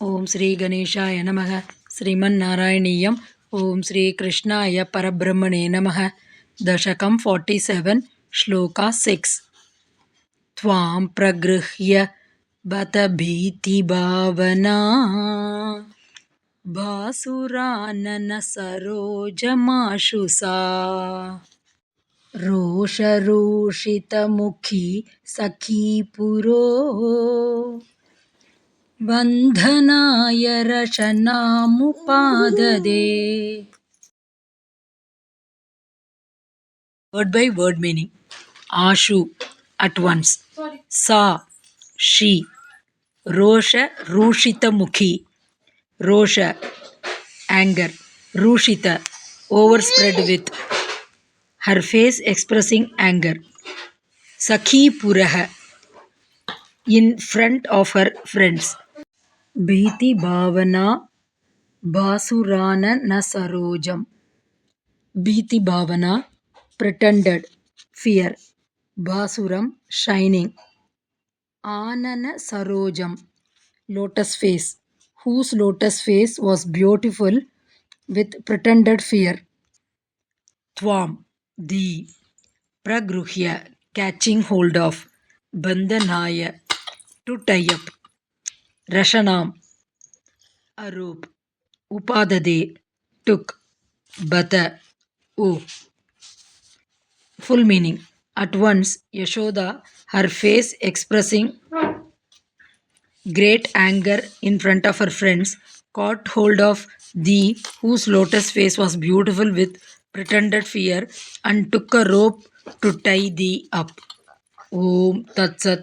ಓಂ ಶ್ರೀ ಗಣೇಶಾಯ ನಮಃ ಶ್ರೀಮನ್ನಾರಾಯಣೀಯಂ ಓಂ ಶ್ರೀ ಕೃಷ್ಣಾಯ ಪರಬ್ರಹ್ಮಣೇ ನಮಃ ದಶಕಂ 47 ಶ್ಲೋಕ 6 ತ್ವಾಂ ಪ್ರಗೃಹ್ಯ ಬತ ಭೀತಿ ಭಾವನಾ ಭಾಸುರಾನನ ಸರೋಜಮಾಶು ಸಾ ರೋಷರೂಷಿತಮುಖಿ Sakhi ಪುರೋ ಬಂಧನಾಯ ರಶನಾಮುಪಾದದೆ. Word by word meaning. Ashu, at once. Sa, she. Rosha, rushita mukhi. Rosha, anger. Rushita, overspread with. Her face expressing anger. Sakhi puraha, in front of her friends. Bhiti bhavana basurana na sarojam. Bhiti bhavana, pretended fear. Basuram, shining. Anana sarojam, lotus face, whose lotus face was beautiful with pretended fear. Tvam, the. Pragruhya, catching hold of. Bandhanaya, to tie up. Rashanam, a rope. Upadade, took. Bata, oh. Full meaning. At once, Yashoda, her face expressing great anger in front of her friends, caught hold of thee, whose lotus face was beautiful with pretended fear, and took a rope to tie thee up. Om Tat Sat.